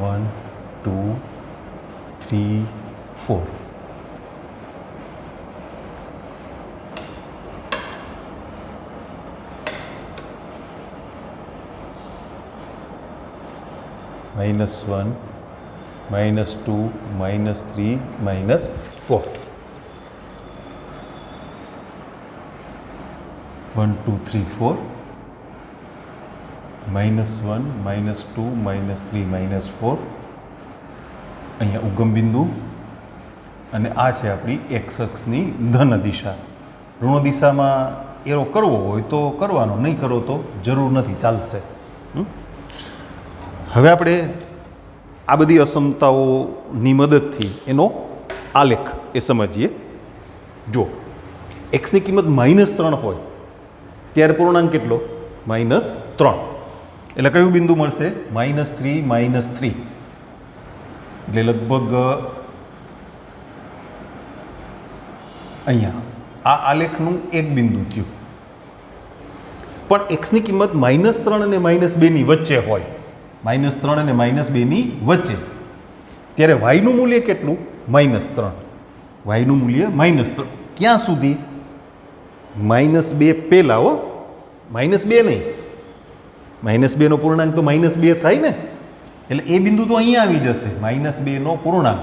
One, 2, 3, 4. -1 -2 -3 -4. 1 2 3 4. -1 -2 -3 -4. અહીંયા ઉગમ બિંદુ, અને આ છે આપણી x અક્ષની ધન દિશા. ઋણ દિશામાં એરો કરવો હોય તો કરવાનો, નહીં કરો તો જરૂર નથી, ચાલશે. હવે આપણે આ બધી અસમતાઓની મદદથી એનો આલેખ એ સમજીએ. જો એક્સની કિંમત -3 હોય ત્યારે પૂર્ણાંક કેટલો? -3. એટલે કયું બિંદુ મળશે? -3 -3. એટલે લગભગ અહીંયા આ આલેખનું એક બિંદુ થયું. પણ એક્સની કિંમત -3 અને -2ની વચ્ચે હોય, -3 અને -2ની વચ્ચે, ત્યારે વાયનું મૂલ્ય કેટલું? -3. વાયનું મૂલ્ય -3. ક્યાં સુધી? -2 પહેલાં હો, -2 નહીં, -2 નો પૂર્ણાંક તો -2 થાય ને, એટલે એ બિંદુ તો અહીંયા આવી જશે, -2 નો પૂર્ણાંક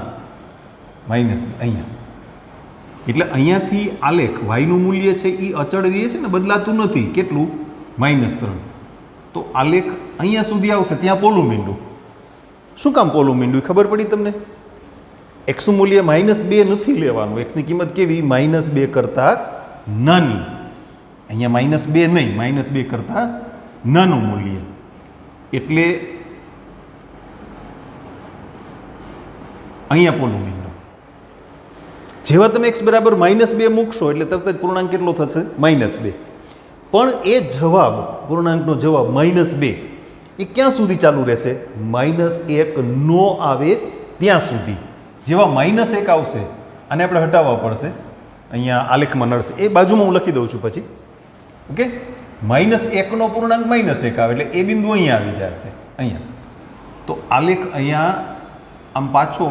-2 અહીંયા. એટલે અહીંયાથી આલેખ વાયનું મૂલ્ય છે એ અચળ રહે છે ને, બદલાતું નથી. કેટલું? -3. તો આલેખ અહીંયા સુધી આવશે, ત્યાં પોલું મીંડું. શું કામ પોલું મીંડું? ખબર પડી તમને? એક્સનું મૂલ્ય -2 નથી લેવાનું. એક્સની કિંમત કેવી? -2 કરતાં નાની. અહીંયા -2 નહીં, -2 કરતાં નાનું મૂલ્ય. એટલે અહીંયા પોલું મીંડું. જેવા તમે x બરાબર -2 મૂકશો એટલે તરત જ પૂર્ણાંક કેટલો થશે? -2. પણ એ જવાબ, પૂર્ણાંકનો જવાબ -2, એ ક્યાં સુધી ચાલુ રહેશે? -1 નો આવે ત્યાં સુધી. જેવા -1 આવશે, આને આપણે હટાવવા પડશે, અહીંયા આલેખમાં નડશે. એ બાજુમાં હું લખી દઉં છું પછી. ઓકે, -1 નો પૂર્ણાંક -1 આવે એટલે એ બિંદુ અહીંયા આવી જશે, અહીંયા. તો આલેખ અહીંયા આમ પાછો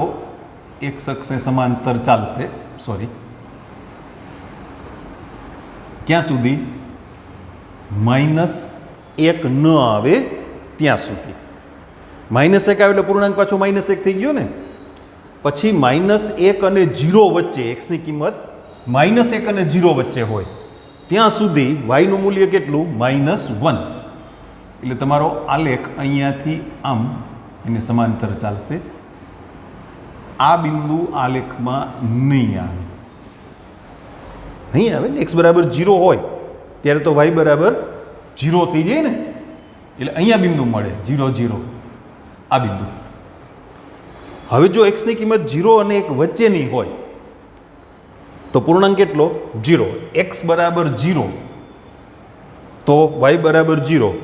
એક અક્ષને સમાંતર ચાલશે. સોરી, ક્યાં સુધી? -1 ન આવે ત્યાં સુધી. -1 આવે એટલે પૂર્ણાંક પાછો -1 થઈ ગયો ને. પછી -1 અને 0 વચ્ચે એક્સની કિંમત -1 અને 0 વચ્ચે હોય ત્યાં સુધી વાયનું મૂલ્ય કેટલું? -1. એટલે તમારો આલેખ અહીંયાથી આમ એને સમાંતર ચાલશે. આ બિંદુ આલેખમાં નહીં આવે, નહીં આવે ને. એક્સ બરાબર 0 હોય ત્યારે તો વાય બરાબર 0 થઈ જાય ને, એટલે અહીંયા બિંદુ મળે 0 0, આ બિંદુ. હવે જો એક્સની કિંમત 0 અને 1 વચ્ચેની હોય તો પૂર્ણાંક કેટલો? 0. એક્સ બરાબર 0 તો વાય બરાબર 0.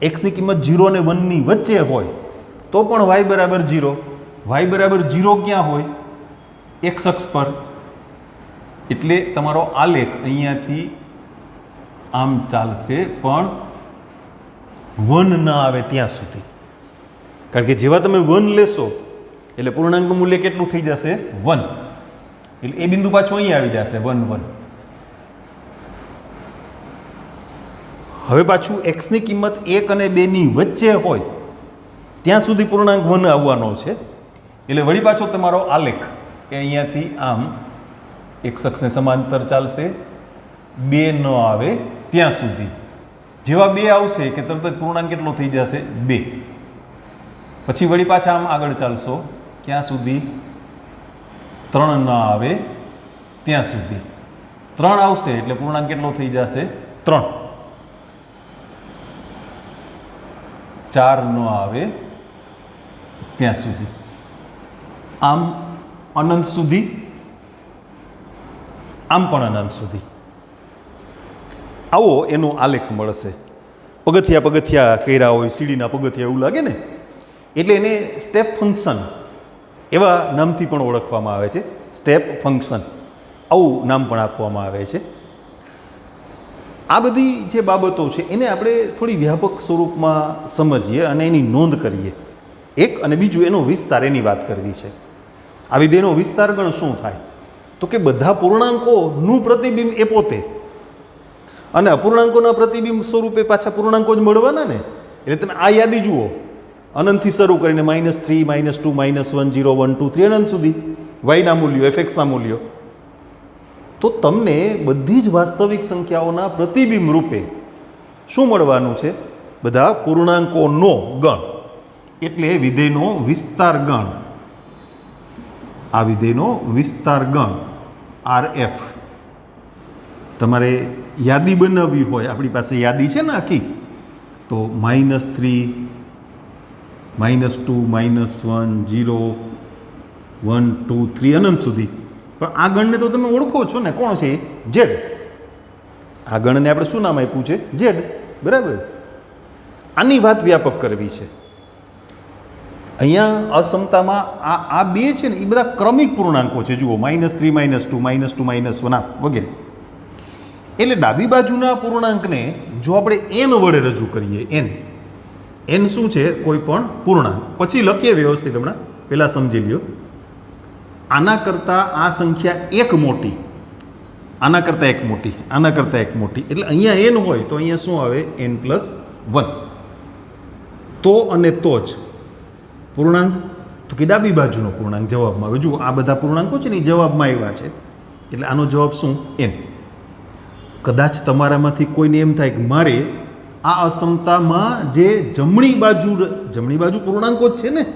એક્સની કિંમત 0 અને 1ની વચ્ચે હોય તો પણ વાય બરાબર 0. વાય બરાબર 0 ક્યાં હોય? એક્સ અક્ષ પર. એટલે તમારો આલેખ અહીંયાથી આમ ચાલશે, પણ 1 ન આવે ત્યાં સુધી. કારણ કે જેવા તમે 1 લેશો એટલે પૂર્ણાંકનું મૂલ્ય કેટલું થઈ જશે? 1. એટલે એ બિંદુ પાછું અહીંયા આવી જશે, 1 1. હવે પાછું એક્સની કિંમત 1 અને 2ની વચ્ચે હોય ત્યાં સુધી પૂર્ણાંક 1 આવવાનો છે. એટલે વળી પાછો તમારો આલેખ એ અહીંયાથી આમ એક અક્ષને સમાંતર ચાલશે, 2 ન આવે ત્યાં સુધી. જેવા 2 આવશે કે તરત જ પૂર્ણાંક કેટલો થઈ જશે? 2. પછી વળી પાછા આમ આગળ ચાલશો, ક્યાં સુધી? 3 ન આવે ત્યાં સુધી. 3 આવશે એટલે પૂર્ણાંક કેટલો થઈ જશે? 3. 4 ન આવે ત્યાં સુધી. આમ અનંત સુધી, આમ પણ અનંત સુધી. આવો એનો આલેખ મળશે. પગથિયા કર્યા હોય, સીડીના પગથિયા એવું લાગે ને, એટલે એને સ્ટેપ ફંક્શન એવા નામથી પણ ઓળખવામાં આવે છે. સ્ટેપ ફંક્શન આવું નામ પણ આપવામાં આવે છે. આ બધી જે બાબતો છે એને આપણે થોડી વ્યાપક સ્વરૂપમાં સમજીએ અને એની નોંધ કરીએ. એક અને બીજું એનો વિસ્તાર, એની વાત કરવી છે. આ વિધેયનો વિસ્તાર ગણ શું થાય? તો કે બધા પૂર્ણાંકોનું પ્રતિબિંબ એ પોતે, અને અપૂર્ણાંકોના પ્રતિબિંબ સ્વરૂપે પાછા પૂર્ણાંકો જ મળવાના ને. એટલે તમે આ યાદી જુઓ, અનંતથી શરૂ કરીને -3, -2, -1, 0, 1, 2, 3 અનંત સુધી વાયના મૂલ્યો, એફએક્સના મૂલ્યો. તો તમને બધી જ વાસ્તવિક સંખ્યાઓના પ્રતિબિંબ રૂપે શું મળવાનું છે? બધા પૂર્ણાંકોનો ગણ, એટલે વિધેયનો વિસ્તાર ગણ. આ વિધેયનો વિસ્તાર ગણ RF. તમારે યાદી બનાવવી હોય, આપણી પાસે યાદી છે ને આખી, તો -3, -2, -1, 0, 1, 2, 3 અનંત સુધી. પણ આ ગણને તો તમે ઓળખો છો ને, કોણ છે? Z. આ ગણને આપણે શું નામ આપ્યું છે? Z. બરાબર. આની વાત વ્યાપક કરવી છે. અહીંયા અસમતામાં આ બે છે ને એ બધા ક્રમિક પૂર્ણાંકો છે. જુઓ, -3, -2, -2, -1 વગેરે. એટલે ડાબી બાજુના પૂર્ણાંકને જો આપણે એન વડે રજૂ કરીએ, એન શું છે? કોઈ પણ પૂર્ણાંક. પછી લખીએ વ્યવસ્થિત, હમણાં પહેલાં સમજી લ્યો. આના કરતાં આ સંખ્યા એક મોટી, આના કરતાં એક મોટી, આના કરતાં એક મોટી, એટલે અહીંયા એન હોય તો અહીંયા શું આવે? n+1. તો અને તો જ પૂર્ણાંક, તો કે ડાબી બાજુનો પૂર્ણાંક જવાબમાં આવે. જુઓ આ બધા પૂર્ણાંકો છે ને એ જવાબમાં આવ્યા છે, એટલે આનો જવાબ શું? n. કદાચ તમારામાંથી કોઈને એમ થાય કે મારે આ અસમતામાં જે જમણી બાજુ પૂર્ણાંકો જ છે ને,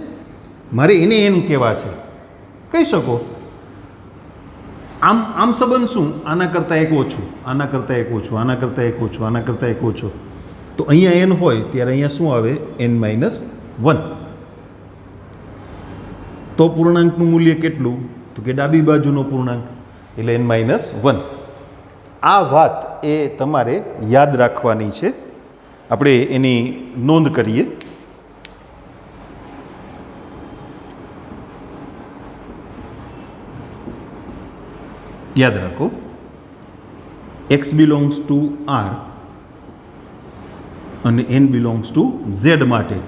મારે એને n કહેવા છે, કહી શકો. આમ સંબંધ શું? આના કરતાં એક ઓછું, આના કરતાં એક ઓછું, આના કરતાં એક ઓછું, આના કરતાં એક ઓછું. તો અહીંયા n હોય ત્યારે અહીંયા શું આવે? n-1. તો પૂર્ણાંકનું મૂલ્ય કેટલું? તો કે ડાબી બાજુનો પૂર્ણાંક, એટલે n-1. આ વાત એ તમારે યાદ રાખવાની છે. આપણે એની નોંધ કરીએ. યાદ રાખો, x બિલોંગ્સ ટુ r અને n બિલોંગ્સ ટુ z માટે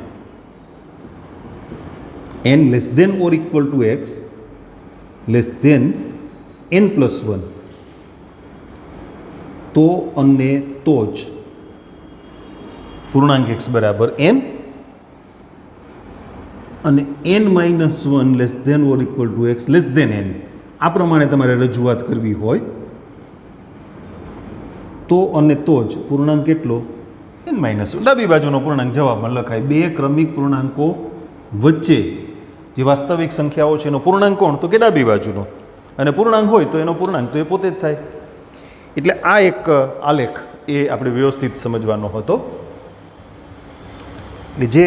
n less than or equal to x less than n+1, તો અને તો જ પૂર્ણાંક x બરાબર n અને n-1 less than or equal to x less than n. આ પ્રમાણે તમારે રજૂઆત કરવી હોય તો અને તો જ પૂર્ણાંક કેટલો? n-1. ડાબી બાજુનો પૂર્ણાંક જવાબમાં લખાય. બે ક્રમિક પૂર્ણાંકો વચ્ચે જે વાસ્તવિક સંખ્યાઓ છે એનો પૂર્ણાંક કોણ? તો કે ડાબી બાજુનો. અને પૂર્ણાંક હોય તો એનો પૂર્ણાંક તો એ પોતે જ થાય. એટલે આ એક આલેખ એ આપણે વ્યવસ્થિત સમજવાનો હતો. એટલે જે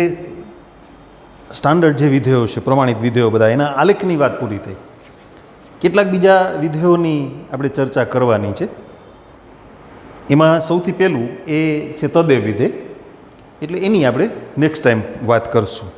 સ્ટાન્ડર્ડ જે વિધેયો છે, પ્રમાણિત વિધેયો બધા, એના આલેખની વાત પૂરી થઈ. કેટલાક બીજા વિધેયોની આપણે ચર્ચા કરવાની છે. એમાં સૌથી પહેલું એ છે તદેવ વિધેય, એટલે એની આપણે નેક્સ્ટ ટાઈમ વાત કરશું.